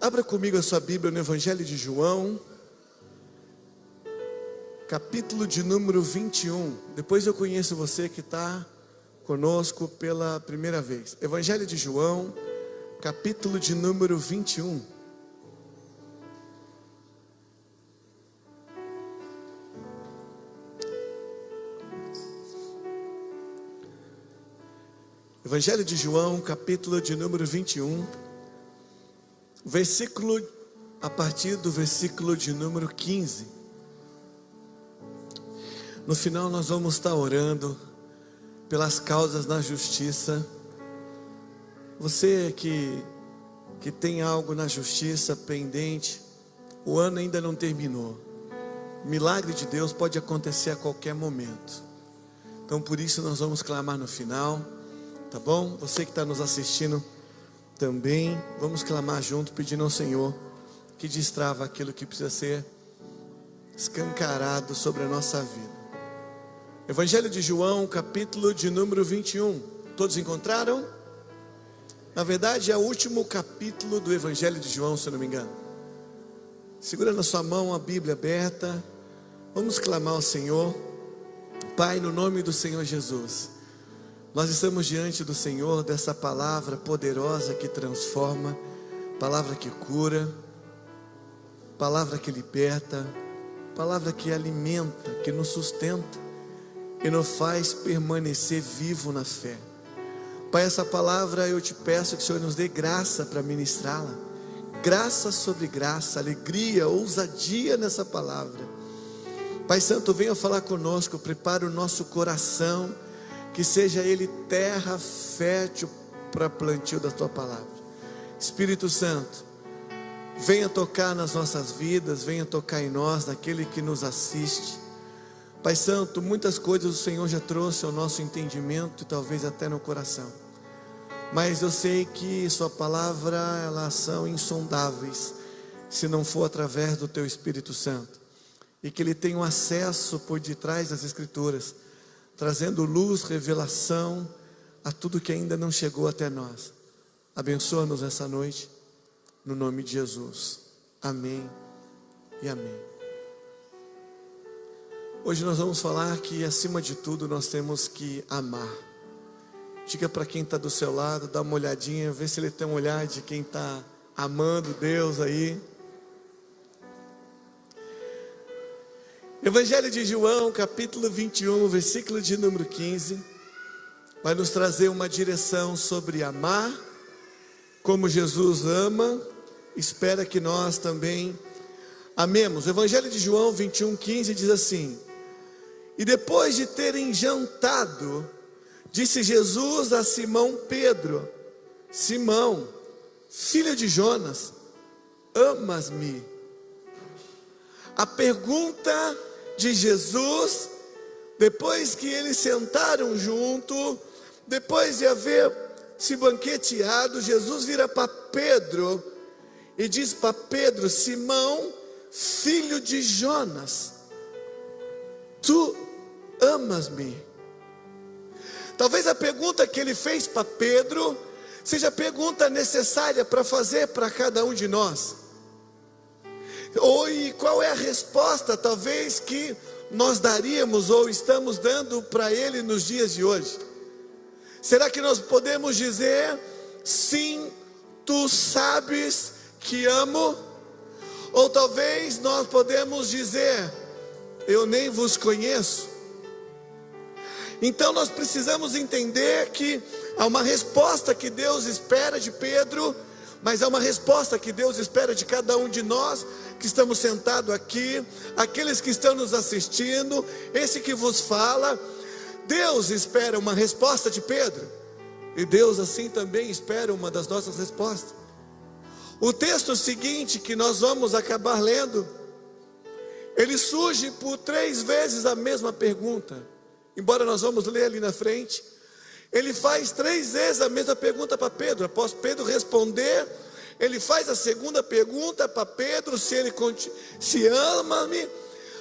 Abra comigo a sua Bíblia no Evangelho de João, capítulo de número 21. Depois eu conheço você que está conosco pela primeira vez. Evangelho de João, capítulo de número 21. Evangelho de João, capítulo de número 21, versículo, a partir do versículo de número 15. No final nós vamos estar orando pelas causas na justiça. Você que tem algo na justiça pendente, o ano ainda não terminou. O milagre de Deus pode acontecer a qualquer momento. Então por isso nós vamos clamar no final. Tá bom? Você que está nos assistindo também, vamos clamar junto, pedindo ao Senhor que destrava aquilo que precisa ser escancarado sobre a nossa vida. Evangelho de João, capítulo de número 21. Todos encontraram? Na verdade é o último capítulo do Evangelho de João, se eu não me engano. Segura na sua mão a Bíblia aberta. Vamos clamar ao Senhor. Pai, no nome do Senhor Jesus, nós estamos diante do Senhor, dessa palavra poderosa que transforma, palavra que cura, palavra que liberta, palavra que alimenta, que nos sustenta e nos faz permanecer vivo na fé. Pai, essa palavra eu te peço que o Senhor nos dê graça para ministrá-la, graça sobre graça, alegria, ousadia nessa palavra. Pai Santo, venha falar conosco, prepara o nosso coração, que seja ele terra fértil para plantio da tua palavra. Espírito Santo, venha tocar nas nossas vidas, venha tocar em nós, naquele que nos assiste. Pai Santo, muitas coisas o Senhor já trouxe ao nosso entendimento, talvez até no coração, mas eu sei que sua palavra, elas são insondáveis, se não for através do teu Espírito Santo, e que ele tenha um acesso por detrás das Escrituras, trazendo luz, revelação a tudo que ainda não chegou até nós. Abençoa-nos essa noite, no nome de Jesus. Amém e amém. Hoje nós vamos falar que acima de tudo nós temos que amar. Diga para quem está do seu lado, dá uma olhadinha, vê se ele tem um olhar de quem está amando Deus aí. Evangelho de João, capítulo 21, versículo de número 15, vai nos trazer uma direção sobre amar, como Jesus ama, espera que nós também amemos. Evangelho de João 21, 15 diz assim: e depois de terem jantado, disse Jesus a Simão Pedro: Simão, filho de Jonas, amas-me? A pergunta de Jesus, depois que eles sentaram junto, depois de haver se banqueteado, Jesus vira para Pedro e diz para Pedro: Simão, filho de Jonas, tu amas-me? Talvez a pergunta que ele fez para Pedro seja a pergunta necessária para fazer para cada um de nós. E qual é a resposta talvez que nós daríamos ou estamos dando para ele nos dias de hoje? Será que nós podemos dizer: sim, tu sabes que amo? Ou talvez nós podemos dizer: eu nem vos conheço? Então nós precisamos entender que há uma resposta que Deus espera de Pedro, mas há uma resposta que Deus espera de cada um de nós que estamos sentados aqui, aqueles que estão nos assistindo, esse que vos fala. Deus espera uma resposta de Pedro, e Deus assim também espera uma das nossas respostas. O texto seguinte que nós vamos acabar lendo, ele surge por 3 vezes a mesma pergunta, embora nós vamos ler ali na frente. Ele faz 3 vezes a mesma pergunta para Pedro. Após Pedro responder, ele faz a segunda pergunta para Pedro: se ama-me?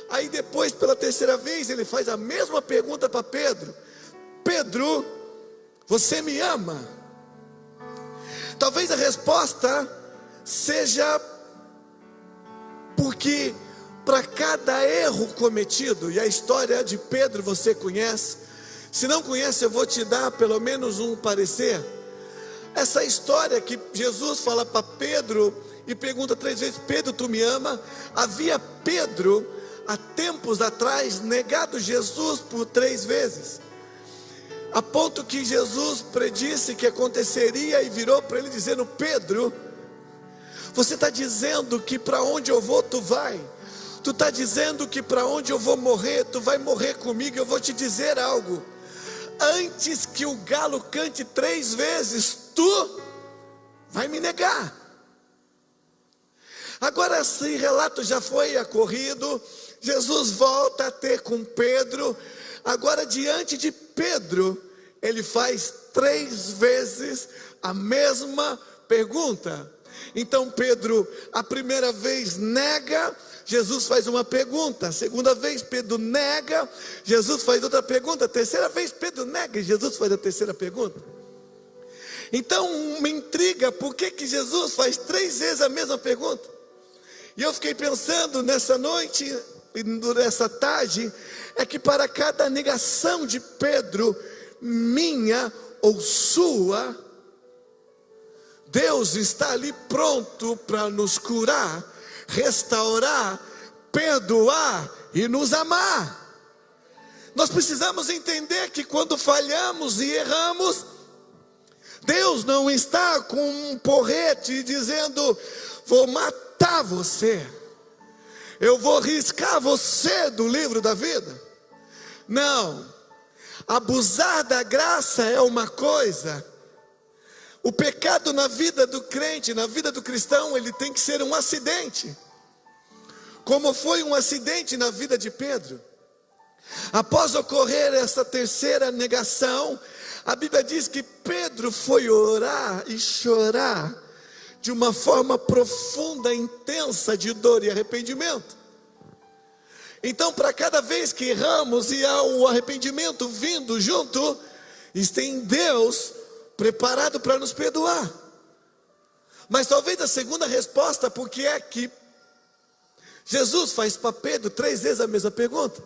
Aí depois, pela terceira vez, ele faz a mesma pergunta para Pedro: Pedro, você me ama? Talvez a resposta seja porque para cada erro cometido, e a história de Pedro você conhece, se não conhece eu vou te dar pelo menos um parecer. Essa história que Jesus fala para Pedro e pergunta 3 vezes: Pedro, tu me ama? Havia Pedro, há tempos atrás, negado Jesus por 3 vezes, a ponto que Jesus predisse que aconteceria e virou para ele dizendo: Pedro, você está dizendo que para onde eu vou tu vai, tu está dizendo que para onde eu vou morrer tu vai morrer comigo. Eu vou te dizer algo: antes que o galo cante 3 vezes, tu vai me negar. Agora esse relato já foi ocorrido, Jesus volta a ter com Pedro. Agora diante de Pedro, ele faz 3 vezes a mesma pergunta. Então Pedro, a primeira vez nega, Jesus faz uma pergunta. A segunda vez Pedro nega, Jesus faz outra pergunta. A terceira vez Pedro nega e Jesus faz a terceira pergunta. Então me intriga, por que Jesus faz 3 vezes a mesma pergunta? E eu fiquei pensando nessa noite e nessa tarde, é que para cada negação de Pedro, minha ou sua, Deus está ali pronto para nos curar, restaurar, perdoar e nos amar. Nós precisamos entender que quando falhamos e erramos, Deus não está com um porrete dizendo: vou matar você, eu vou riscar você do livro da vida. Não, abusar da graça é uma coisa. O pecado na vida do crente, na vida do cristão, ele tem que ser um acidente, como foi um acidente na vida de Pedro. Após ocorrer essa terceira negação, a Bíblia diz que Pedro foi orar e chorar de uma forma profunda, intensa, de dor e arrependimento. Então, para cada vez que erramos e há o arrependimento vindo junto, tem Deus preparado para nos perdoar. Mas talvez a segunda resposta, porque é que Jesus faz para Pedro 3 vezes a mesma pergunta.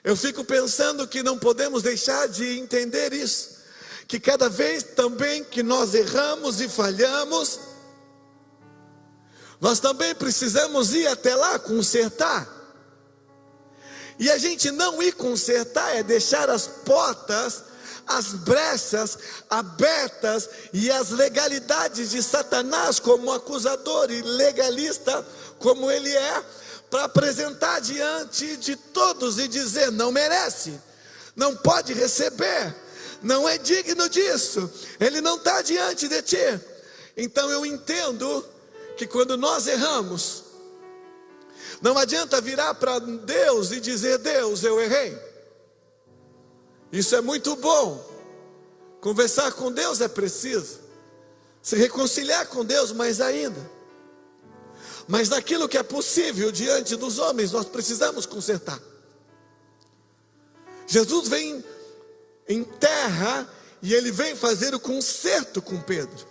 Eu fico pensando que não podemos deixar de entender isso, que cada vez também que nós erramos e falhamos, nós também precisamos ir até lá consertar. E a gente não ir consertar é deixar as portas, as brechas abertas e as legalidades de Satanás como acusador e legalista como ele é, para apresentar diante de todos e dizer: não merece, não pode receber, não é digno disso, ele não está diante de ti. Então eu entendo que quando nós erramos, não adianta virar para Deus e dizer: Deus, eu errei. Isso é muito bom, conversar com Deus é preciso, se reconciliar com Deus mais ainda. Mas naquilo que é possível diante dos homens, nós precisamos consertar. Jesus vem em terra e ele vem fazer o conserto com Pedro.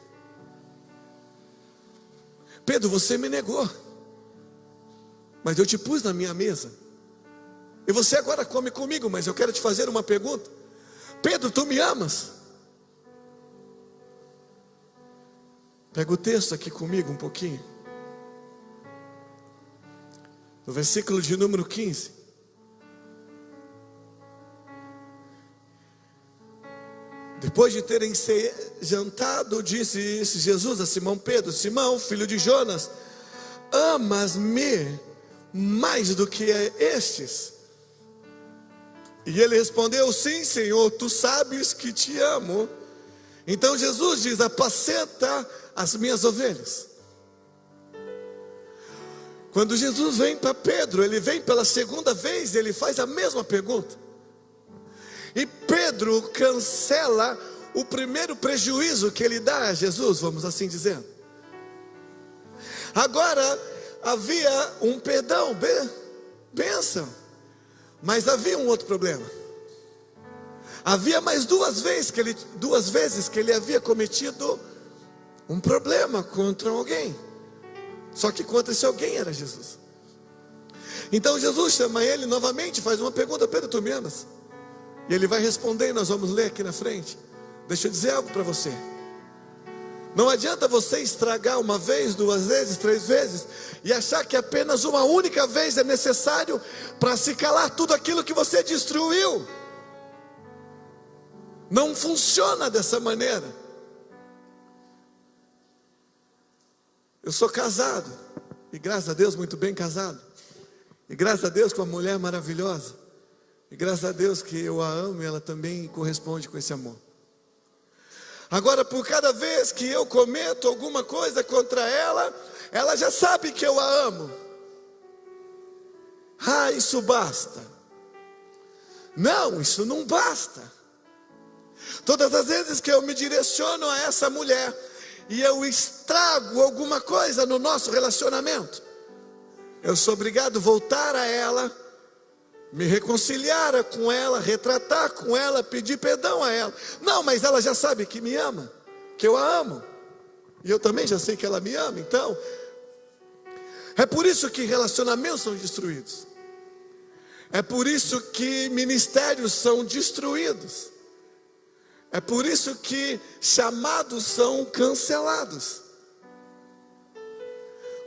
Pedro, você me negou, mas eu te pus na minha mesa, e você agora come comigo, mas eu quero te fazer uma pergunta. Pedro, tu me amas? Pega o texto aqui comigo um pouquinho. No versículo de número 15. Depois de terem jantado, disse Jesus a Simão Pedro: Simão, filho de Jonas, amas-me mais do que estes? E ele respondeu: sim, Senhor, tu sabes que te amo. Então Jesus diz: apacenta as minhas ovelhas. Quando Jesus vem para Pedro, ele vem pela segunda vez, ele faz a mesma pergunta. E Pedro cancela o primeiro prejuízo que ele dá a Jesus, vamos assim dizer. Agora havia um perdão, bênção, mas havia um outro problema. Havia mais duas vezes que ele havia cometido um problema contra alguém. Só que contra esse alguém era Jesus. Então Jesus chama ele novamente, faz uma pergunta: Pedro, tu me amas? E ele vai responder, e nós vamos ler aqui na frente. Deixa eu dizer algo para você. Não adianta você estragar uma vez, duas vezes, três vezes e achar que apenas uma única vez é necessário para se calar tudo aquilo que você destruiu. Não funciona dessa maneira. Eu sou casado, e graças a Deus muito bem casado, e graças a Deus com uma mulher maravilhosa, e graças a Deus que eu a amo e ela também corresponde com esse amor. Agora, por cada vez que eu cometo alguma coisa contra ela, ela já sabe que eu a amo. Ah, isso basta. Não, isso não basta. Todas as vezes que eu me direciono a essa mulher e eu estrago alguma coisa no nosso relacionamento, eu sou obrigado a voltar a ela, me reconciliar com ela, retratar com ela, pedir perdão a ela. Não, mas ela já sabe que me ama, que eu a amo, e eu também já sei que ela me ama. Então, é por isso que relacionamentos são destruídos. É por isso que ministérios são destruídos. É por isso que chamados são cancelados.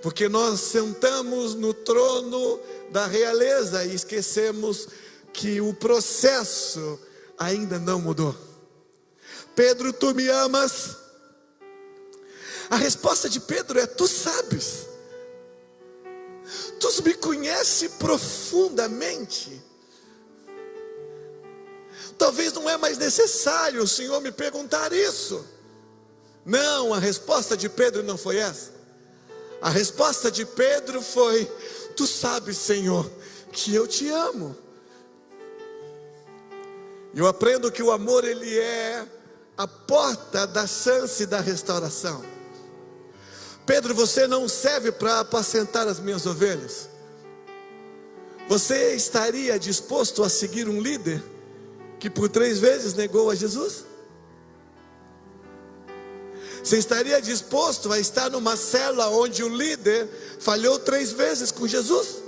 Porque nós sentamos no trono da realeza e esquecemos que o processo ainda não mudou. Pedro, tu me amas? A resposta de Pedro é: tu sabes. Tu me conheces profundamente. Talvez não é mais necessário o Senhor me perguntar isso. Não, a resposta de Pedro não foi essa. A resposta de Pedro foi: tu sabes, Senhor, que eu te amo. Eu aprendo que o amor, ele é a porta da chance da restauração. Pedro, você não serve para apacentar as minhas ovelhas. Você estaria disposto a seguir um líder que por 3 vezes negou a Jesus? Você estaria disposto a estar numa cela onde o líder falhou 3 vezes com Jesus?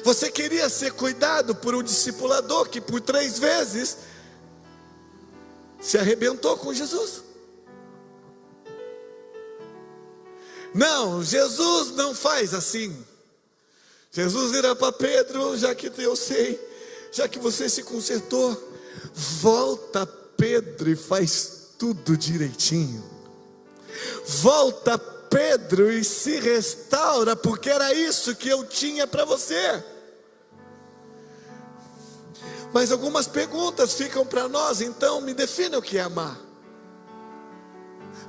Você queria ser cuidado por um discipulador que por 3 vezes se arrebentou com Jesus? Não, Jesus não faz assim. Jesus vira para Pedro: já que eu sei, já que você se consertou, volta, Pedro, e faz tudo direitinho. Volta, Pedro, e se restaura, porque era isso que eu tinha para você. Mas algumas perguntas ficam para nós. Então me defina o que é amar.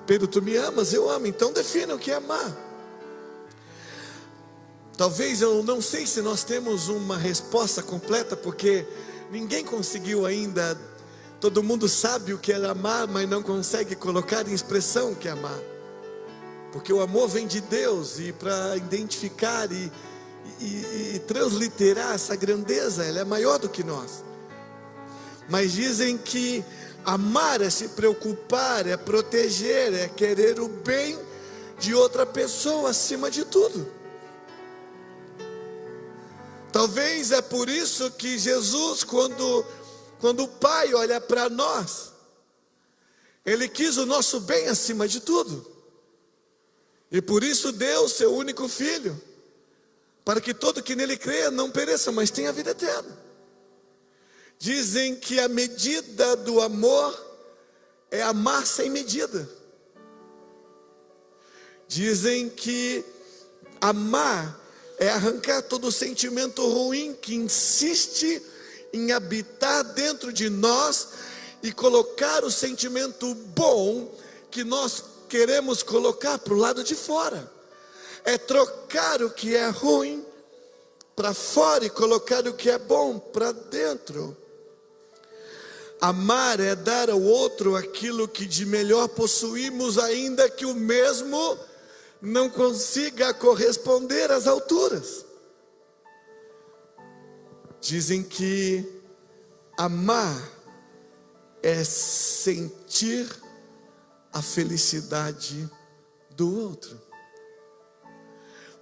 Pedro, tu me amas? Eu amo. Então defina o que é amar. Talvez, eu não sei se nós temos uma resposta completa, porque ninguém conseguiu ainda. Todo mundo sabe o que é amar, mas não consegue colocar em expressão o que é amar. Porque o amor vem de Deus, e para identificar e transliterar essa grandeza, ela é maior do que nós. Mas dizem que amar é se preocupar, é proteger, é querer o bem de outra pessoa acima de tudo. Talvez é por isso que Jesus, quando o Pai olha para nós, Ele quis o nosso bem acima de tudo. E por isso deu o seu único Filho, para que todo que nele creia não pereça, mas tenha vida eterna. Dizem que a medida do amor é amar sem medida. Dizem que amar é arrancar todo o sentimento ruim que insiste em habitar dentro de nós e colocar o sentimento bom que nós queremos colocar para o lado de fora. É trocar o que é ruim para fora e colocar o que é bom para dentro. Amar é dar ao outro aquilo que de melhor possuímos, ainda que o mesmo não consiga corresponder às alturas. Dizem que amar é sentir a a felicidade do outro.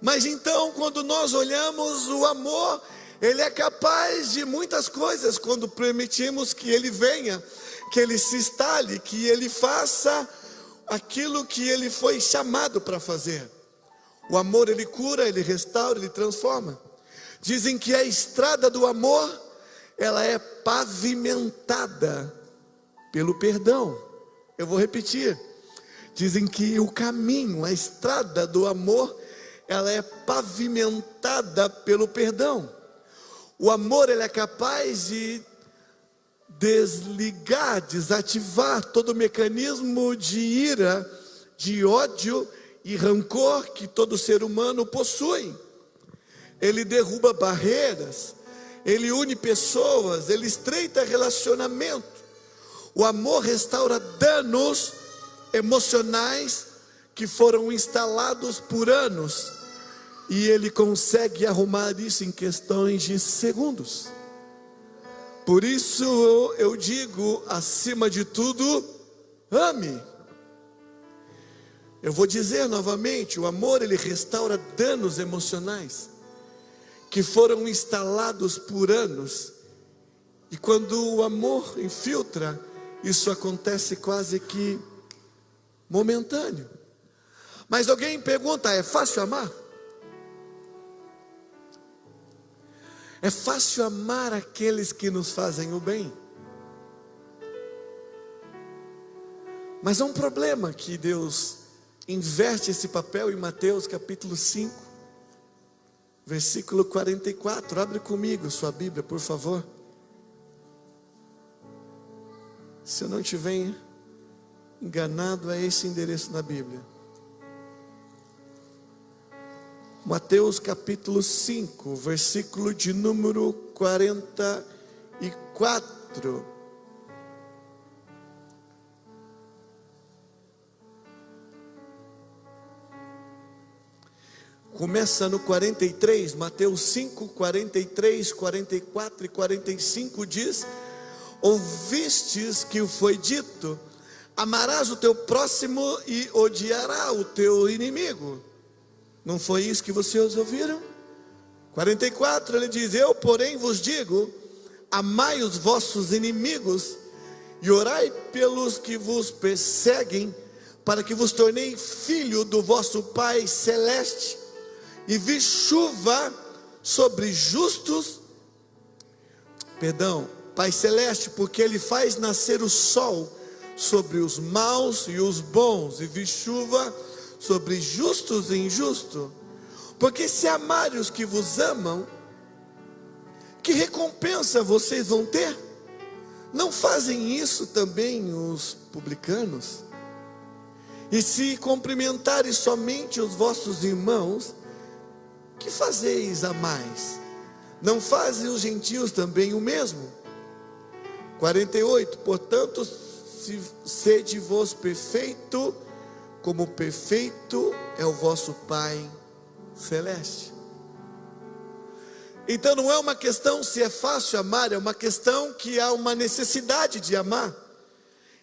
Mas então, quando nós olhamos o amor, ele é capaz de muitas coisas quando permitimos que ele venha, que ele se instale, que ele faça aquilo que ele foi chamado para fazer. O amor, ele cura, ele restaura, ele transforma. Dizem que a estrada do amor, ela é pavimentada pelo perdão. Eu vou repetir. Dizem que o caminho, a estrada do amor, ela é pavimentada pelo perdão. O amor, ele é capaz de desligar, desativar todo o mecanismo de ira, de ódio e rancor que todo ser humano possui. Ele derruba barreiras, ele une pessoas, ele estreita relacionamento. O amor restaura danos emocionais que foram instalados por anos, e ele consegue arrumar isso em questões de segundos. Por isso eu digo, acima de tudo, ame. Eu vou dizer novamente, o amor, ele restaura danos emocionais que foram instalados por anos. E quando o amor infiltra, isso acontece quase que momentâneo. Mas alguém pergunta, é fácil amar? É fácil amar aqueles que nos fazem o bem? Mas há um problema que Deus inverte esse papel em Mateus capítulo 5, versículo 44. Abre comigo sua Bíblia, por favor. Se eu não estiver enganado, é esse endereço na Bíblia. Mateus capítulo 5, versículo de número 44. Começa no 43, Mateus 5, 43, 44 e 45 diz: ouvistes que foi dito, amarás o teu próximo e odiarás o teu inimigo. Não foi isso que vocês ouviram? 44, ele diz: eu porém vos digo, amai os vossos inimigos e orai pelos que vos perseguem, para que vos tornei filho do vosso Pai Celeste, e vi chuva sobre justos, Pai Celeste, porque Ele faz nascer o sol sobre os maus e os bons, e vi chuva sobre justos e injustos. Porque se amarem os que vos amam, que recompensa vocês vão ter? Não fazem isso também os publicanos? E se cumprimentarem somente os vossos irmãos, que fazeis a mais? Não fazem os gentios também o mesmo? 48, portanto, sede vos perfeito, como perfeito é o vosso Pai Celeste. Então não é uma questão se é fácil amar, é uma questão que há uma necessidade de amar,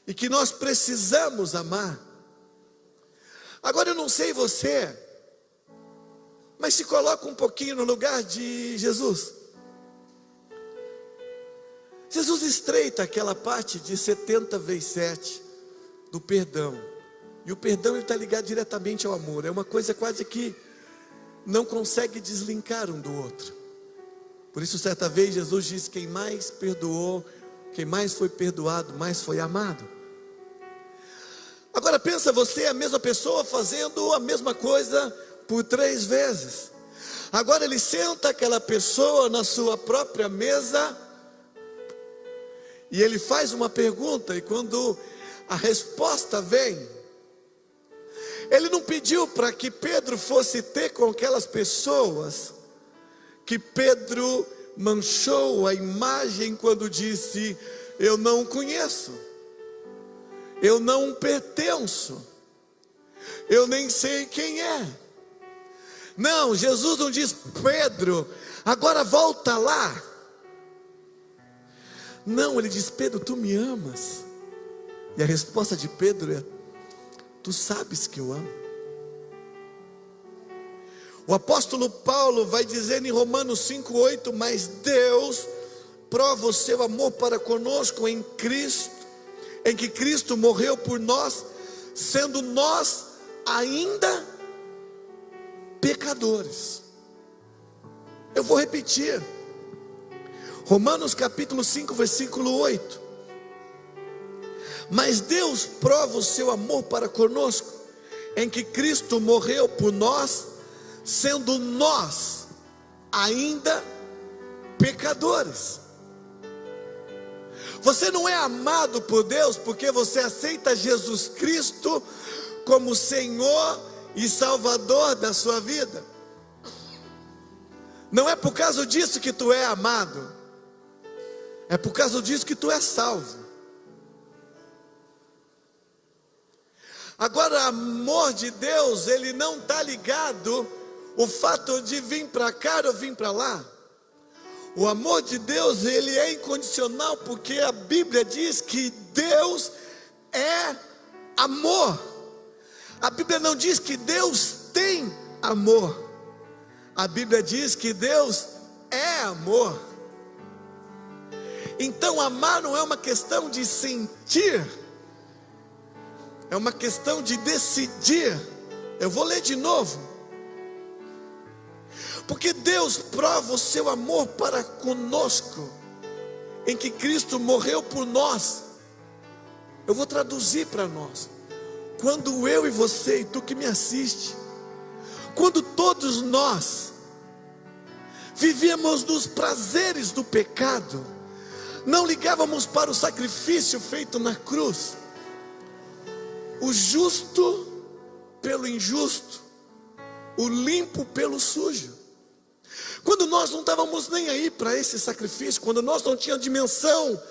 e que nós precisamos amar. Agora eu não sei você, mas se coloca um pouquinho no lugar de Jesus. Jesus estreita aquela parte de 70 vezes 7 do perdão. E o perdão está ligado diretamente ao amor. É uma coisa quase que não consegue deslinkar um do outro. Por isso certa vez Jesus disse: quem mais perdoou, quem mais foi perdoado, mais foi amado. Agora pensa você, a mesma pessoa fazendo a mesma coisa por 3 vezes. Agora ele senta aquela pessoa na sua própria mesa e ele faz uma pergunta, e quando a resposta vem, ele não pediu para que Pedro fosse ter com aquelas pessoas, que Pedro manchou a imagem quando disse: eu não conheço, eu não pertenço, eu nem sei quem é. Não, Jesus não diz: Pedro, agora volta lá. Não, ele diz: Pedro, tu me amas? E a resposta de Pedro é: tu sabes que eu amo. O apóstolo Paulo vai dizer em Romanos 5:8, mas Deus prova o seu amor para conosco em Cristo, em que Cristo morreu por nós, sendo nós ainda pecadores. Eu vou repetir, Romanos capítulo 5, versículo 8. Mas Deus prova o seu amor para conosco, em que Cristo morreu por nós, sendo nós ainda pecadores. Você não é amado por Deus porque você aceita Jesus Cristo como Senhor e Salvador da sua vida. Não é por causa disso que tu é amado, é por causa disso que tu é salvo. Agora, o amor de Deus, ele não está ligado o fato de vir para cá ou vir para lá. O amor de Deus, ele é incondicional, porque a Bíblia diz que Deus é amor. A Bíblia não diz que Deus tem amor. A Bíblia diz que Deus é amor. Então, amar não é uma questão de sentir, é uma questão de decidir. Eu vou ler de novo. Porque Deus prova o seu amor para conosco, em que Cristo morreu por nós. Eu vou traduzir para nós. Quando eu e você, e tu que me assiste, quando todos nós vivíamos nos prazeres do pecado, não ligávamos para o sacrifício feito na cruz, o justo pelo injusto, o limpo pelo sujo. Quando nós não estávamos nem aí para esse sacrifício, quando nós não tínhamos dimensão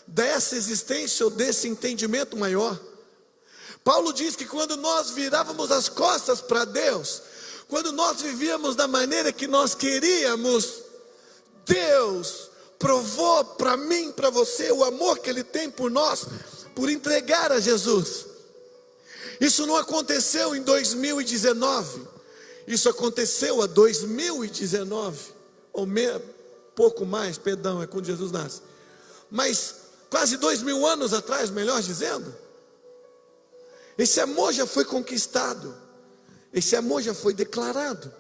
dessa existência ou desse entendimento maior, Paulo diz que quando nós virávamos as costas para Deus, quando nós vivíamos da maneira que nós queríamos, Deus provou para mim, para você, o amor que Ele tem por nós, por entregar a Jesus. Isso não aconteceu em 2019, isso aconteceu há 2019, ou pouco mais, perdão, é quando Jesus nasce, mas quase 2000 anos atrás, melhor dizendo. Esse amor já foi conquistado, esse amor já foi declarado.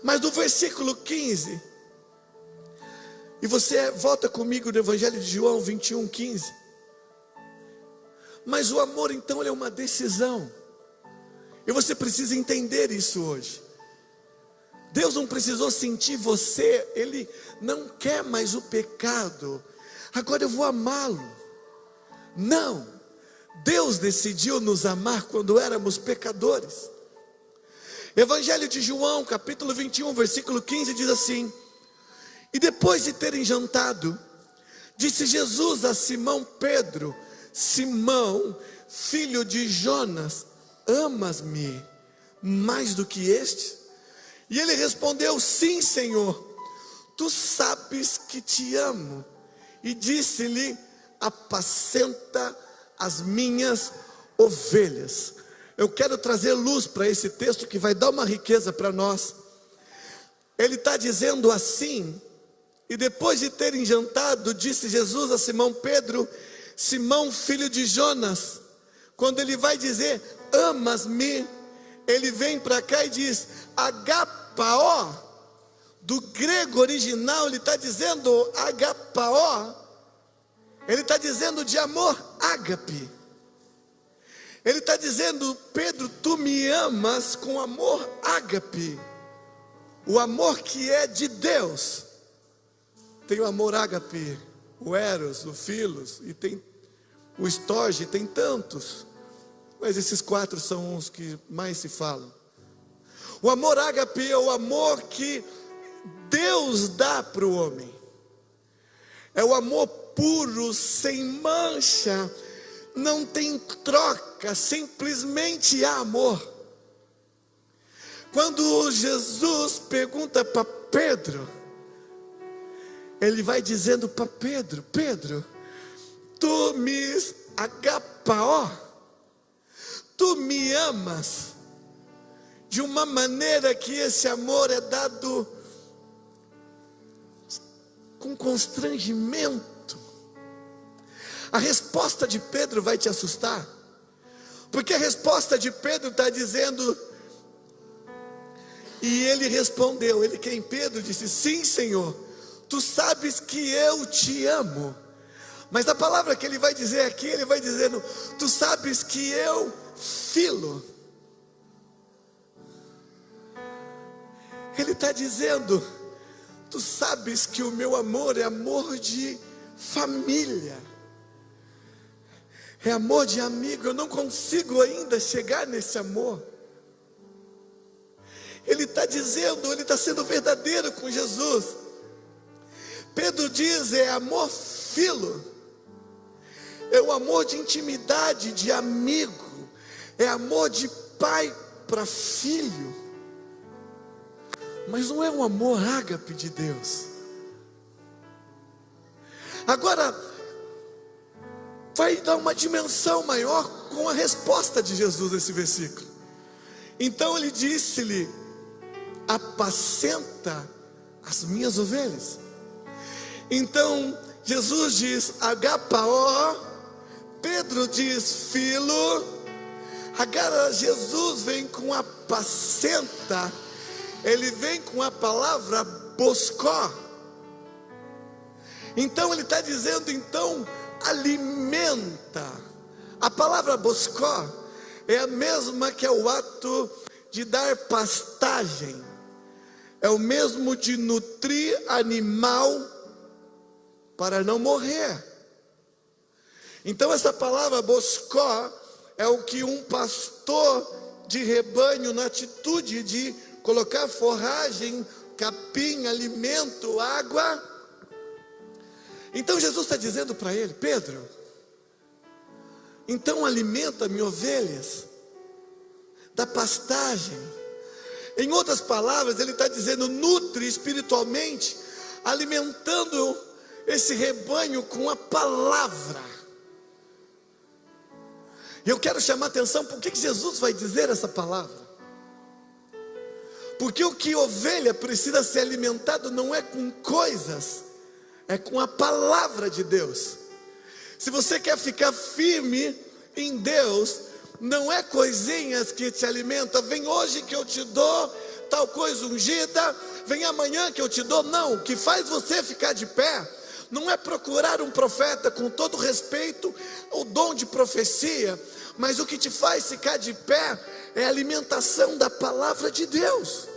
Mas no versículo 15, e você volta comigo no Evangelho de João 21:15. Mas o amor então ele é uma decisão, e você precisa entender isso hoje. Deus não precisou sentir você, Ele não quer mais o pecado, agora eu vou amá-lo. Não, Deus decidiu nos amar quando éramos pecadores. Evangelho de João, capítulo 21, versículo 15, diz assim: e depois de terem jantado, disse Jesus a Simão Pedro: Simão, filho de Jonas, amas-me mais do que estes? E ele respondeu: sim, Senhor, tu sabes que te amo. E disse-lhe: apacenta as minhas ovelhas. Eu quero trazer luz para esse texto que vai dar uma riqueza para nós. Ele está dizendo assim: e depois de terem jantado, disse Jesus a Simão Pedro: Simão, filho de Jonas. Quando ele vai dizer amas-me, ele vem para cá e diz agapao. Do grego original ele está dizendo agapao. Ele está dizendo de amor ágape. Ele está dizendo: Pedro, tu me amas com amor ágape, o amor que é de Deus. Tem o amor ágape, o eros, o filos, e tem o storge, tem tantos, mas esses 4 são os que mais se falam. O amor ágape é o amor que Deus dá para o homem, é o amor puro, sem mancha, não tem troca, simplesmente há amor. Quando Jesus pergunta para Pedro, ele vai dizendo para Pedro: Pedro, tu me agapao, tu me amas de uma maneira que esse amor é dado com constrangimento. A resposta de Pedro vai te assustar, porque a resposta de Pedro está dizendo, e ele respondeu, quem? Pedro disse, sim, Senhor, tu sabes que eu te amo. Mas a palavra que ele vai dizer aqui, ele vai dizendo, tu sabes que eu filo. Ele está dizendo, tu sabes que o meu amor é amor de família, é amor de amigo. Eu não consigo ainda chegar nesse amor. Ele está dizendo, ele está sendo verdadeiro com Jesus. Pedro diz, é amor filo, é o amor de intimidade, de amigo, é amor de pai para filho. Mas não é um amor ágape de Deus. Agora, vai dar uma dimensão maior com a resposta de Jesus nesse versículo. Então ele disse-lhe, apacenta as minhas ovelhas. Então Jesus diz, agapao, Pedro diz, filo. Agora Jesus vem com apacenta, ele vem com a palavra boscó. Então ele está dizendo, então, alimenta. A palavra boscó é a mesma que é o ato de dar pastagem, é o mesmo de nutrir animal para não morrer. Então essa palavra boscó é o que um pastor de rebanho, na atitude de colocar forragem, capim, alimento, água. Então Jesus está dizendo para ele, Pedro, então alimenta-me ovelhas, da pastagem. Em outras palavras, ele está dizendo, nutre espiritualmente, alimentando esse rebanho com a palavra. E eu quero chamar a atenção, por que Jesus vai dizer essa palavra? Porque o que ovelha precisa ser alimentado não é com coisas, é com a palavra de Deus. Se você quer ficar firme em Deus, não é coisinhas que te alimentam. Vem hoje que eu te dou tal coisa ungida, vem amanhã que eu te dou. Não, o que faz você ficar de pé não é procurar um profeta, com todo respeito, o dom de profecia, mas o que te faz ficar de pé é a alimentação da palavra de Deus.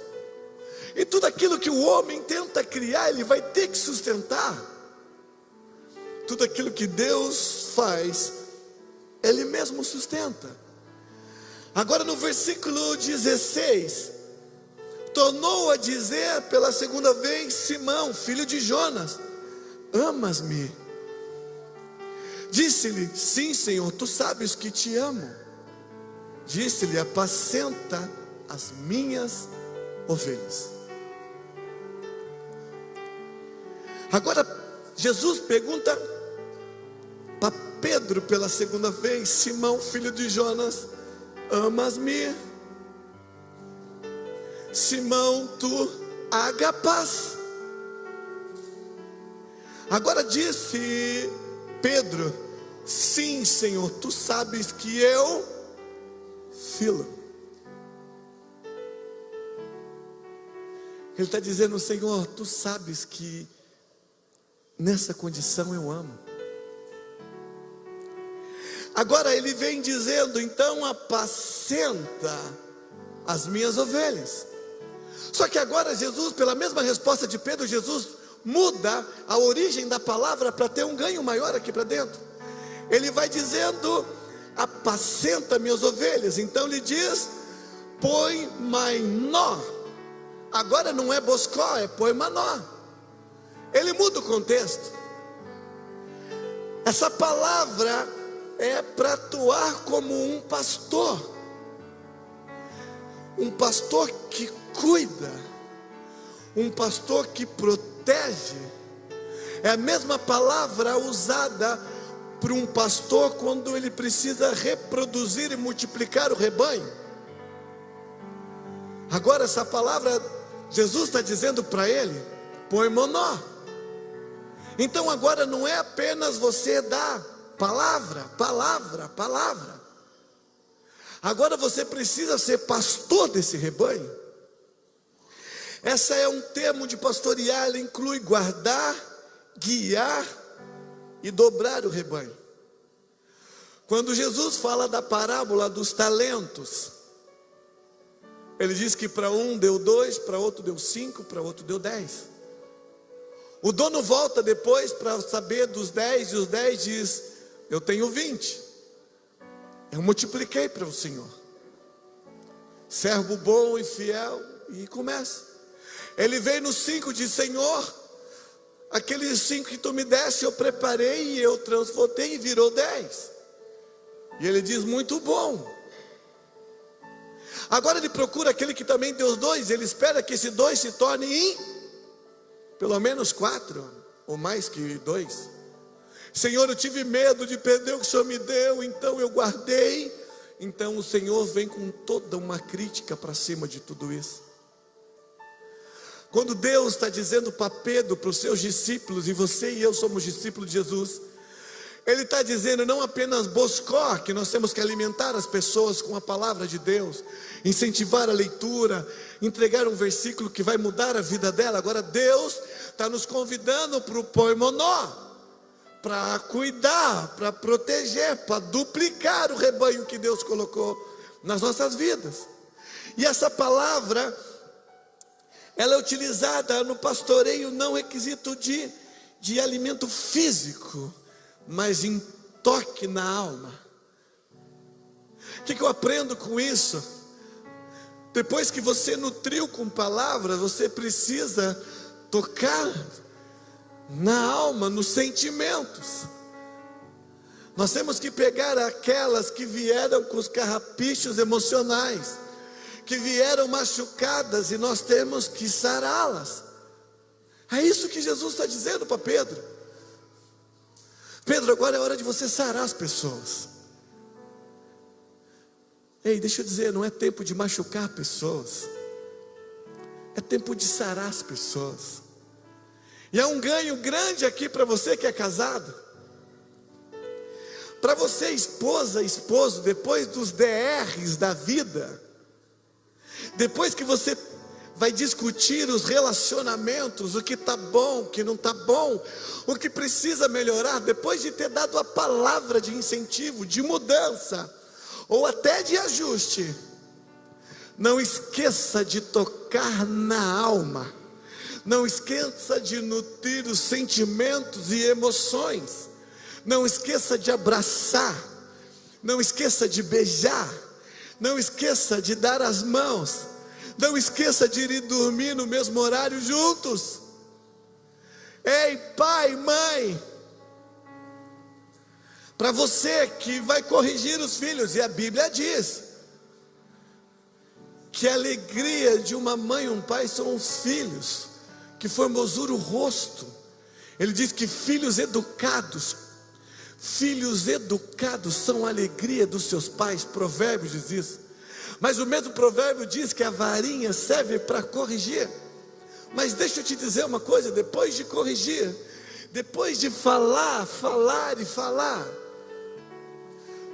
E tudo aquilo que o homem tenta criar, ele vai ter que sustentar. Tudo aquilo que Deus faz, Ele mesmo sustenta. Agora no versículo 16, tornou a dizer pela segunda vez, Simão, filho de Jonas, amas-me? Disse-lhe, sim, Senhor, tu sabes que te amo. Disse-lhe, apacenta as minhas ovelhas. Agora Jesus pergunta para Pedro pela segunda vez, Simão, filho de Jonas, amas-me? Simão, tu agapas? Agora disse Pedro, sim, Senhor, tu sabes que eu filo. Ele está dizendo, Senhor, tu sabes que nessa condição eu amo. Agora ele vem dizendo, então apacenta as minhas ovelhas. Só que agora Jesus, pela mesma resposta de Pedro, Jesus muda a origem da palavra para ter um ganho maior aqui para dentro. Ele vai dizendo, apacenta minhas ovelhas. Então ele diz, põe mainó. Agora não é boscó, é põe manó. Ele muda o contexto. Essa palavra é para atuar como um pastor que cuida, um pastor que protege. É a mesma palavra usada para um pastor quando ele precisa reproduzir e multiplicar o rebanho. Agora essa palavra, Jesus está dizendo para ele, poimonó. Então agora não é apenas você dar palavra. Agora você precisa ser pastor desse rebanho. Essa é um termo de pastorear, ele inclui guardar, guiar e dobrar o rebanho. Quando Jesus fala da parábola dos talentos, ele diz que para um deu 2, para outro deu 5, para outro deu 10. O dono volta depois para saber dos 10, e os 10 diz, eu tenho 20. Eu multipliquei para o Senhor. Servo bom e fiel, e começa. Ele veio no 5 e diz, Senhor, aqueles 5 que tu me deste, eu preparei e eu transportei e virou 10. E ele diz, muito bom. Agora ele procura aquele que também deu 2, ele espera que esse 2 se torne em pelo menos 4, ou mais que 2. Senhor, eu tive medo de perder o que o Senhor me deu, então eu guardei. Então o Senhor vem com toda uma crítica para cima de tudo isso. Quando Deus está dizendo para Pedro, para os seus discípulos, e você e eu somos discípulos de Jesus, Ele está dizendo não apenas boscó, que nós temos que alimentar as pessoas com a palavra de Deus, incentivar a leitura, entregar um versículo que vai mudar a vida dela. Agora Deus está nos convidando para o poimonó, para cuidar, para proteger, para duplicar o rebanho que Deus colocou nas nossas vidas. E essa palavra, ela é utilizada no pastoreio não requisito de alimento físico, mas em toque na alma. O que eu aprendo com isso? Depois que você nutriu com palavras, você precisa tocar na alma, nos sentimentos. Nós temos que pegar aquelas que vieram com os carrapichos emocionais, que vieram machucadas, e nós temos que sará-las. É isso que Jesus está dizendo para Pedro. Pedro, agora é hora de você sarar as pessoas. Ei, deixa eu dizer, não é tempo de machucar pessoas, é tempo de sarar as pessoas. E há um ganho grande aqui para você que é casado. Para você, esposa, esposo, depois dos DRs da vida, depois que você vai discutir os relacionamentos, o que está bom, o que não está bom, o que precisa melhorar, depois de ter dado a palavra de incentivo, de mudança, ou até de ajuste, não esqueça de tocar na alma, não esqueça de nutrir os sentimentos e emoções, não esqueça de abraçar, não esqueça de beijar, não esqueça de dar as mãos, não esqueça de ir dormir no mesmo horário juntos. Ei, pai, mãe, para você que vai corrigir os filhos, e a Bíblia diz que a alegria de uma mãe e um pai são os filhos, que formosura o rosto. Ele diz que filhos educados são a alegria dos seus pais. Provérbios diz isso. Mas o mesmo provérbio diz que a varinha serve para corrigir. Mas deixa eu te dizer uma coisa, depois de corrigir, depois de falar,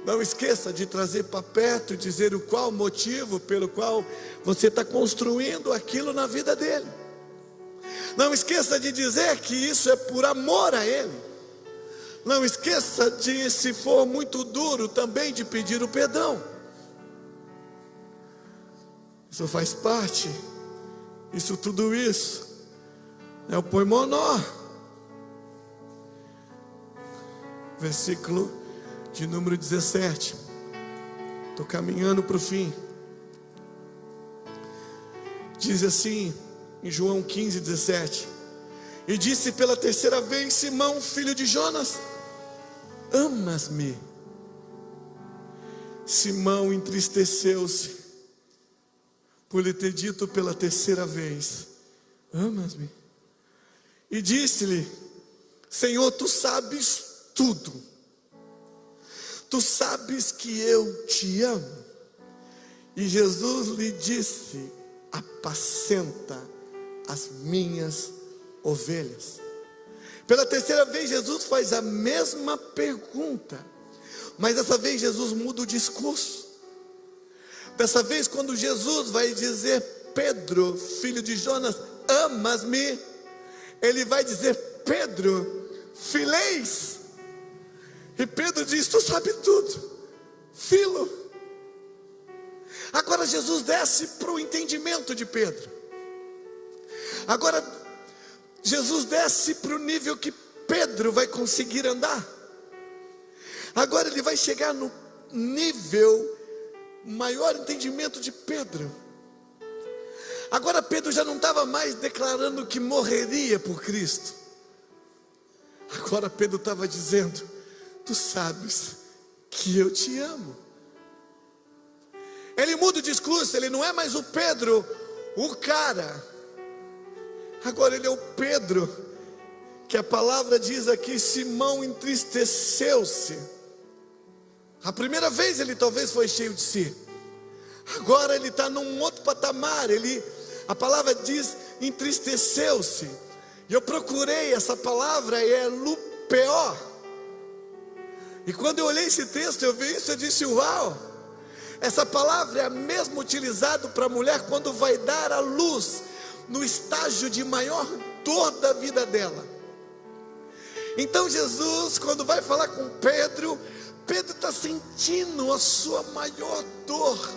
não esqueça de trazer para perto e dizer o qual motivo pelo qual você está construindo aquilo na vida dele. Não esqueça de dizer que isso é por amor a ele. Não esqueça de, se for muito duro, também de pedir o perdão. Isso faz parte, tudo isso é o poimonó. Versículo de número 17. Estou caminhando para o fim. Diz assim, em João 15, 17: e disse pela terceira vez: Simão, filho de Jonas, amas-me? Simão entristeceu-se por lhe ter dito pela terceira vez: amas-me? E disse-lhe: Senhor, tu sabes tudo, tu sabes que eu te amo. E Jesus lhe disse: apacenta as minhas ovelhas. Pela terceira vez Jesus faz a mesma pergunta, mas dessa vez Jesus muda o discurso. Dessa vez, quando Jesus vai dizer: Pedro, filho de Jonas, amas-me? Ele vai dizer: Pedro, fileis. E Pedro diz: tu sabe tudo, filo. Agora Jesus desce para o entendimento de Pedro. Agora Jesus desce para o nível que Pedro vai conseguir andar. Agora ele vai chegar no nível maior entendimento de Pedro. Agora Pedro já não estava mais declarando que morreria por Cristo. Agora Pedro estava dizendo: tu sabes que eu te amo. Ele muda o discurso, ele não é mais o Pedro, o cara. Agora ele é o Pedro, que a palavra diz aqui: Simão entristeceu-se. A primeira vez ele talvez foi cheio de si. Agora ele está num outro patamar. A palavra diz entristeceu-se. E eu procurei essa palavra, é lupeó. E quando eu olhei esse texto, eu vi isso, eu disse: uau! Essa palavra é a mesma utilizada para a mulher quando vai dar à luz, no estágio de maior dor da vida dela. Então Jesus, quando vai falar com Pedro, Pedro está sentindo a sua maior dor.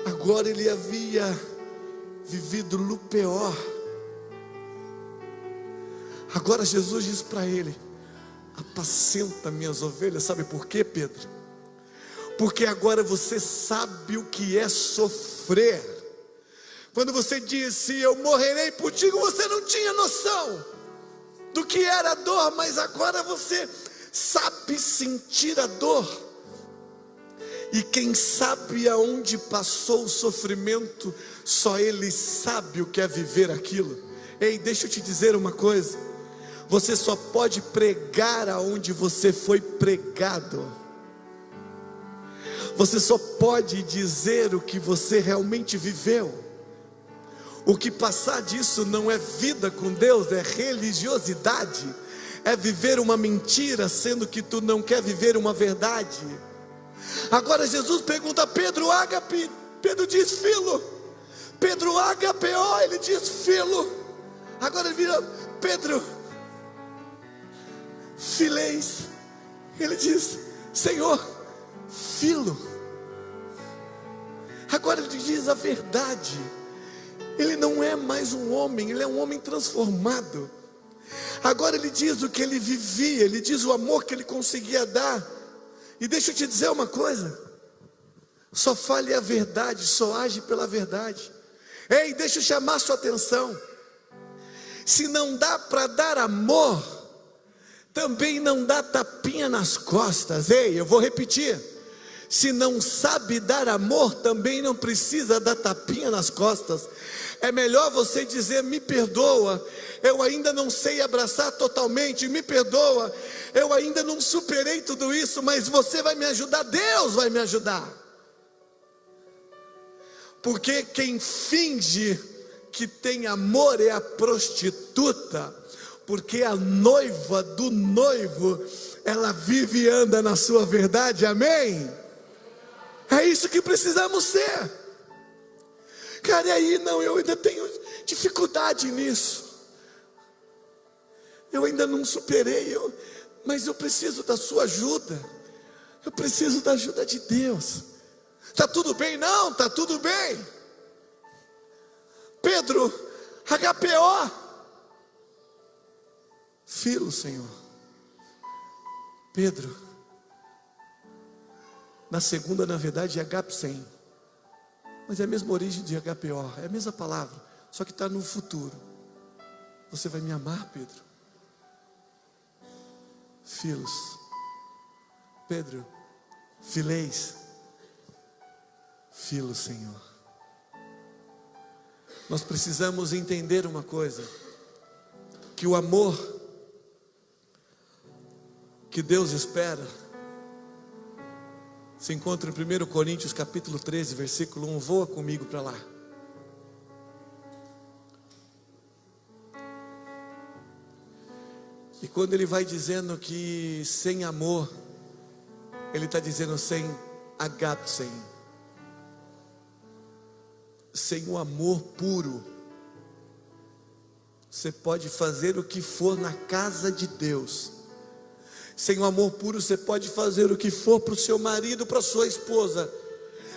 Agora ele havia vivido lupeó. Agora Jesus diz para ele: apacenta minhas ovelhas. Sabe por quê, Pedro? Porque agora você sabe o que é sofrer. Quando você disse: eu morrerei por ti, você não tinha noção do que era a dor, mas agora você sabe sentir a dor. E quem sabe aonde passou o sofrimento, só ele sabe o que é viver aquilo. Ei, deixa eu te dizer uma coisa: você só pode pregar aonde você foi pregado. Você só pode dizer o que você realmente viveu. O que passar disso não é vida com Deus, é religiosidade. É viver uma mentira, sendo que tu não quer viver uma verdade. Agora Jesus pergunta a Pedro: ágape? Pedro diz: filo. Pedro, agapeo? Ele diz: filo. Agora ele vira: Pedro, fileis. Ele diz: Senhor, filo. Agora ele diz a verdade. Ele não é mais um homem, ele é um homem transformado. Agora ele diz o que ele vivia, ele diz o amor que ele conseguia dar. E deixa eu te dizer uma coisa: só fale a verdade, só age pela verdade. Ei, deixa eu chamar a sua atenção. Se não dá para dar amor, também não dá tapinha nas costas. Ei, eu vou repetir: se não sabe dar amor, também não precisa dar tapinha nas costas. É melhor você dizer: me perdoa, eu ainda não sei abraçar totalmente, me perdoa, eu ainda não superei tudo isso, mas você vai me ajudar, Deus vai me ajudar. Porque quem finge que tem amor é a prostituta, porque a noiva do noivo, ela vive e anda na sua verdade, amém? É isso que precisamos ser. Cara, e aí, não, eu ainda tenho dificuldade nisso. Eu ainda não superei, mas eu preciso da sua ajuda. Eu preciso da ajuda de Deus. Está tudo bem? Não, está tudo bem. Pedro, HPO. Filo, Senhor. Pedro. Na segunda, na verdade, é agapsem. Mas é a mesma origem de HPO, é a mesma palavra, só que está no futuro. Você vai me amar, Pedro? Filos. Pedro, fileis. Filo, Senhor. Nós precisamos entender uma coisa: que o amor que Deus espera se encontra em 1 Coríntios capítulo 13, versículo 1. Voa comigo para lá. E quando ele vai dizendo que sem amor, ele está dizendo sem agape, sem o amor puro, você pode fazer o que for na casa de Deus. Sem o amor puro, você pode fazer o que for para o seu marido, para a sua esposa.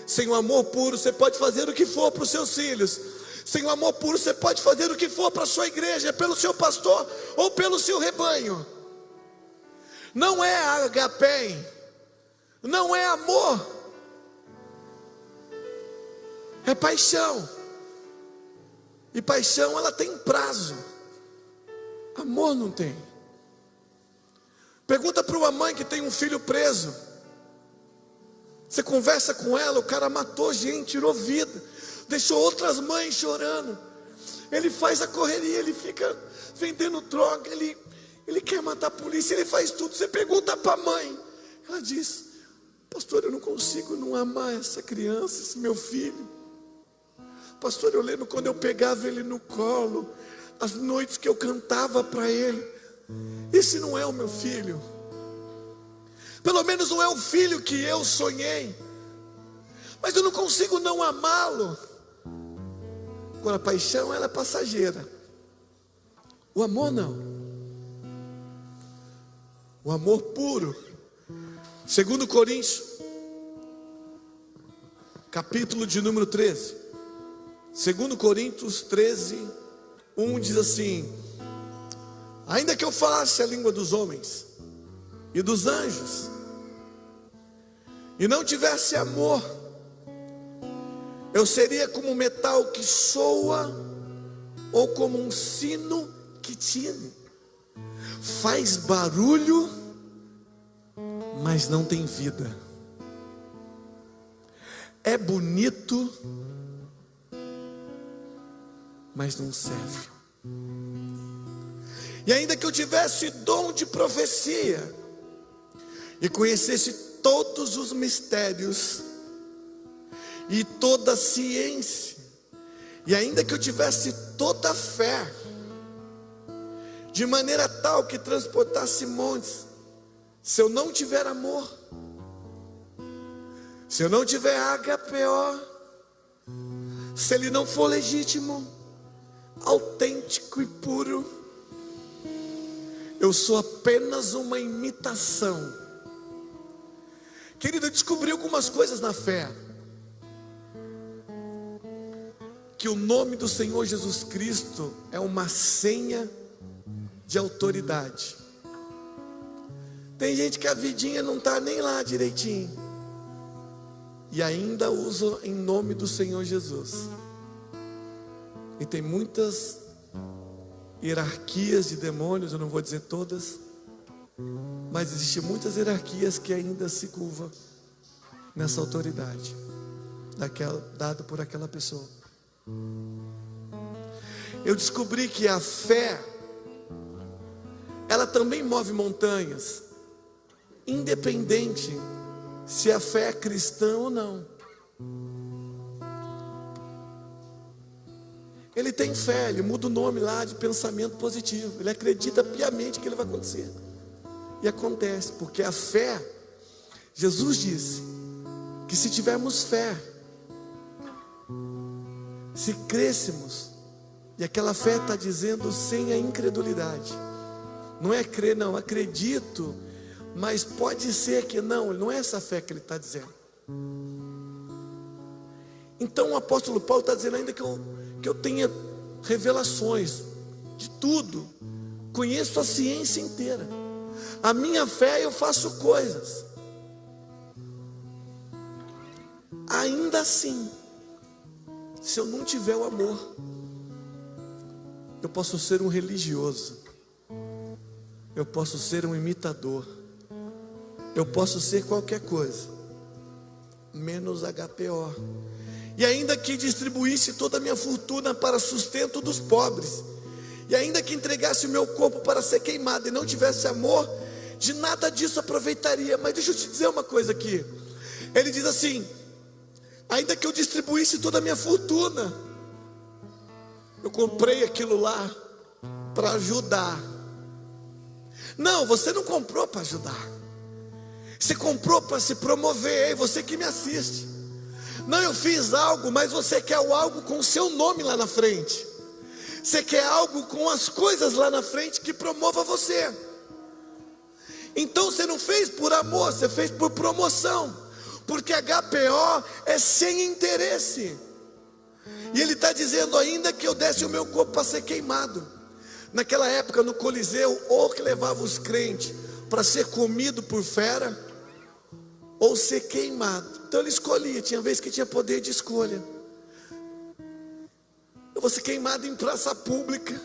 Sem o amor puro, você pode fazer o que for para os seus filhos. Sem o amor puro, você pode fazer o que for para a sua igreja, pelo seu pastor ou pelo seu rebanho. Não é agape, não é amor, é paixão. E paixão, ela tem prazo. Amor não tem. Pergunta para uma mãe que tem um filho preso. Você conversa com ela, o cara matou gente, tirou vida, deixou outras mães chorando. Ele faz a correria, ele fica vendendo droga, ele quer matar a polícia, ele faz tudo. Você pergunta para a mãe, ela diz: pastor, eu não consigo não amar essa criança, esse meu filho. Pastor, eu lembro quando eu pegava ele no colo, as noites que eu cantava para ele. Esse não é o meu filho. Pelo menos não é o filho que eu sonhei. Mas eu não consigo não amá-lo. Agora a paixão, ela é passageira. O amor não. O amor puro. 2 Coríntios capítulo de número 13. 2 Coríntios 13, 1 diz assim: ainda que eu falasse a língua dos homens e dos anjos, e não tivesse amor, eu seria como um metal que soa, ou como um sino que tine. Faz barulho, mas não tem vida. É bonito, mas não serve. E ainda que eu tivesse dom de profecia e conhecesse todos os mistérios e toda a ciência, e ainda que eu tivesse toda a fé, de maneira tal que transportasse montes, se eu não tiver amor, se eu não tiver HPO, se ele não for legítimo, autêntico e puro, eu sou apenas uma imitação. Querido, eu descobri algumas coisas na fé. Que o nome do Senhor Jesus Cristo é uma senha de autoridade. Tem gente que a vidinha não está nem lá direitinho, e ainda usa em nome do Senhor Jesus. E tem muitas hierarquias de demônios, eu não vou dizer todas, mas existem muitas hierarquias que ainda se curvam nessa autoridade dada por aquela pessoa. Eu descobri que a fé, ela também move montanhas, independente se a fé é cristã ou não. Ele tem fé, ele muda o nome lá de pensamento positivo, ele acredita piamente que ele vai acontecer, e acontece, porque a fé, Jesus disse que se tivermos fé, se crescemos, e aquela fé está dizendo sem a incredulidade, não é crer, não, acredito, mas pode ser que não é essa fé que ele está dizendo. Então o apóstolo Paulo está dizendo, ainda que eu tenha revelações de tudo, conheço a ciência inteira, a minha fé, eu faço coisas, ainda assim, se eu não tiver o amor, eu posso ser um religioso, eu posso ser um imitador, eu posso ser qualquer coisa, menos HPO. E ainda que distribuísse toda a minha fortuna para sustento dos pobres, e ainda que entregasse o meu corpo para ser queimado e não tivesse amor, de nada disso aproveitaria. Mas deixa eu te dizer uma coisa aqui. Ele diz assim: ainda que eu distribuísse toda a minha fortuna, eu comprei aquilo lá para ajudar. Não, você não comprou para ajudar. Você comprou para se promover. Ei, você que me assiste. Não, eu fiz algo, mas você quer o algo com o seu nome lá na frente. Você quer algo com as coisas lá na frente que promova você. Então você não fez por amor, você fez por promoção. Porque HPO é sem interesse. E ele está dizendo: ainda que eu desse o meu corpo para ser queimado. Naquela época no Coliseu, ou que levava os crentes para ser comido por fera, ou ser queimado. Então ele escolhia, tinha vez que tinha poder de escolha. Eu vou ser queimado em praça pública,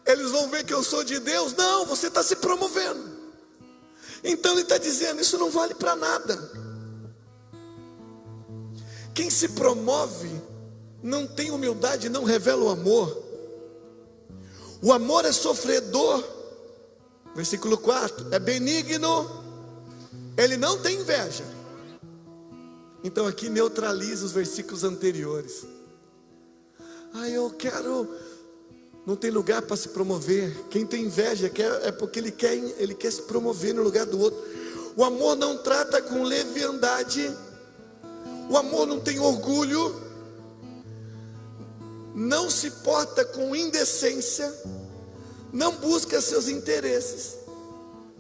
eles vão ver que eu sou de Deus. Não, você está se promovendo. Então ele está dizendo: isso não vale para nada. Quem se promove não tem humildade, não revela o amor. O amor é sofredor. Versículo 4, é benigno, ele não tem inveja. Então aqui neutraliza os versículos anteriores. Eu quero, não tem lugar para se promover. Quem tem inveja é porque ele quer se promover no lugar do outro. O amor não trata com leviandade. O amor não tem orgulho. Não se porta com indecência. Não busca seus interesses.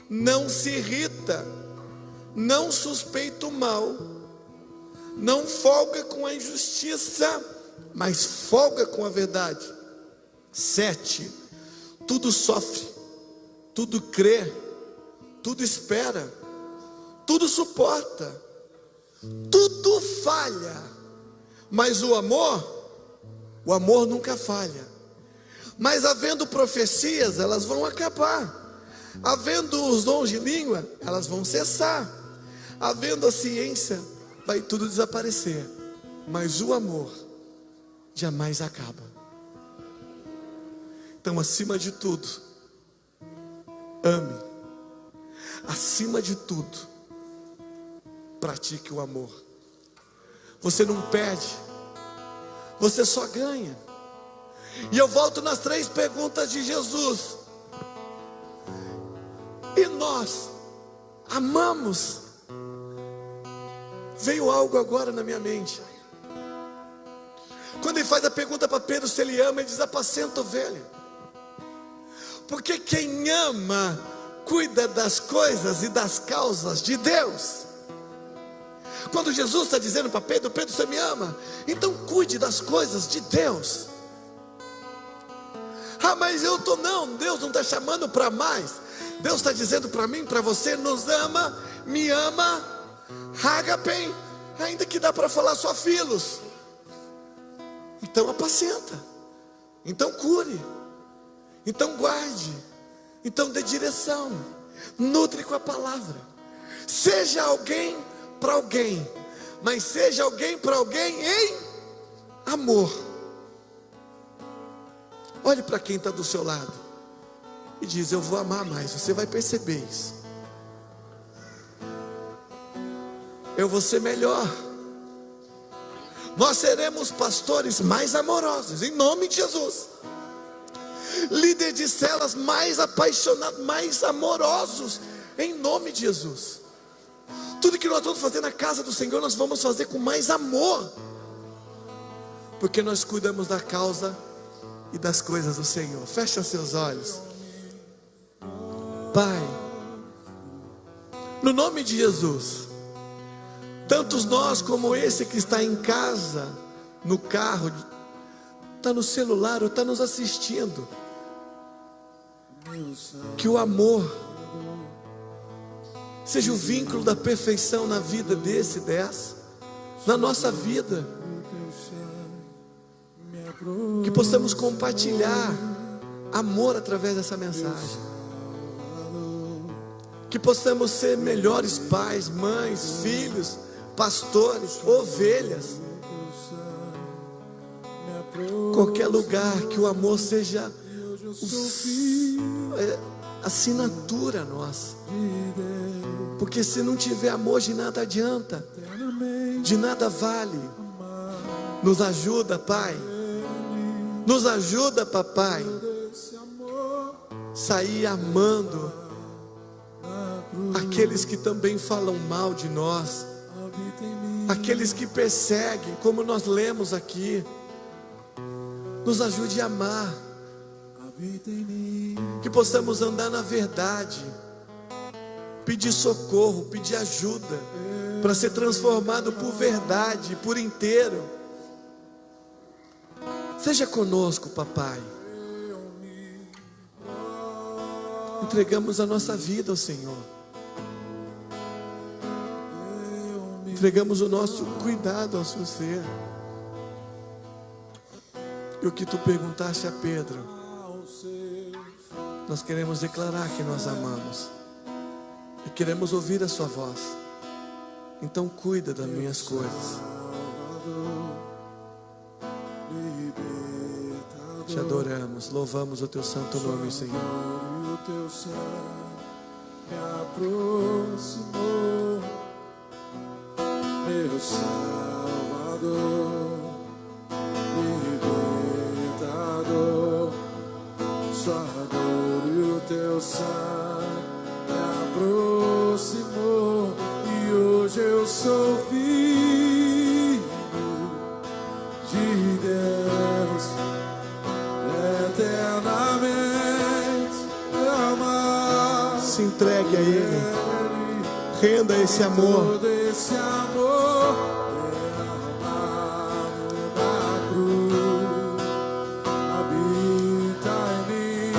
Não se irrita. Não suspeita o mal. Não folga com a injustiça, mas folga com a verdade. 7, tudo sofre, tudo crê, tudo espera, tudo suporta, tudo falha. Mas o amor nunca falha. Mas havendo profecias, elas vão acabar. Havendo os dons de língua, elas vão cessar. Havendo a ciência, vai tudo desaparecer. Mas o amor jamais acaba. Então, acima de tudo, ame. Acima de tudo, pratique o amor. Você não perde, você só ganha. E eu volto nas 3 perguntas de Jesus. E nós amamos? Veio algo agora na minha mente. Quando ele faz a pergunta para Pedro se ele ama, ele diz: apacenta a ovelha. Porque quem ama cuida das coisas e das causas de Deus. Quando Jesus está dizendo para Pedro: Pedro, você me ama? Então cuide das coisas de Deus. Mas não, Deus não está chamando para mais. Deus está dizendo para mim, para você: nos ama, me ama, ágape, ainda que dá para falar só filhos. Então apacenta, então cure, então guarde, então dê direção, nutre com a palavra. Seja alguém para alguém, mas seja alguém para alguém em amor. Olhe para quem está do seu lado e diz: eu vou amar mais. Você vai perceber isso. Eu vou ser melhor. Nós seremos pastores mais amorosos, em nome de Jesus. Líder de celas mais apaixonados, mais amorosos, em nome de Jesus. Tudo que nós vamos fazer na casa do Senhor, nós vamos fazer com mais amor, porque nós cuidamos da causa e das coisas do Senhor. Fecha seus olhos. Pai, no nome de Jesus, tantos nós como esse que está em casa, no carro, está no celular ou está nos assistindo, que o amor seja o vínculo da perfeição na vida desse, dessa, na nossa vida. Que possamos compartilhar amor através dessa mensagem. Que possamos ser melhores pais, mães, filhos, pastores, ovelhas. Qualquer lugar que o amor seja assinatura nossa. Porque se não tiver amor, de nada adianta, de nada vale. Nos ajuda, Pai. Nos ajuda, Papai. Sair amando aqueles que também falam mal de nós, aqueles que perseguem, como nós lemos aqui. Nos ajude a amar, que possamos andar na verdade, pedir socorro, pedir ajuda, para ser transformado por verdade, por inteiro. Seja conosco, Papai. Entregamos a nossa vida ao Senhor. Entregamos o nosso cuidado ao seu ser. E o que tu perguntaste a Pedro, nós queremos declarar que nós amamos. E queremos ouvir a sua voz. Então cuida das minhas coisas. Te adoramos, louvamos o teu santo nome, Senhor. O teu sangue me aproximou, meu Salvador, libertador. Sua dor e o teu sangue me aproximou, e hoje eu sou filho de Deus, eternamente amado. Se entregue a Ele, renda esse amor. Todo esse amor derramado na cruz habita em mim,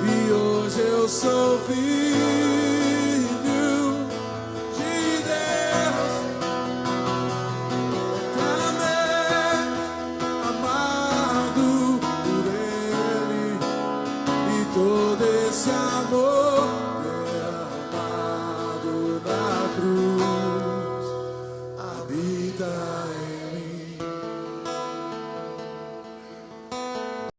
e hoje eu sou filho de Deus, eternamente amado por Ele, e todo esse amor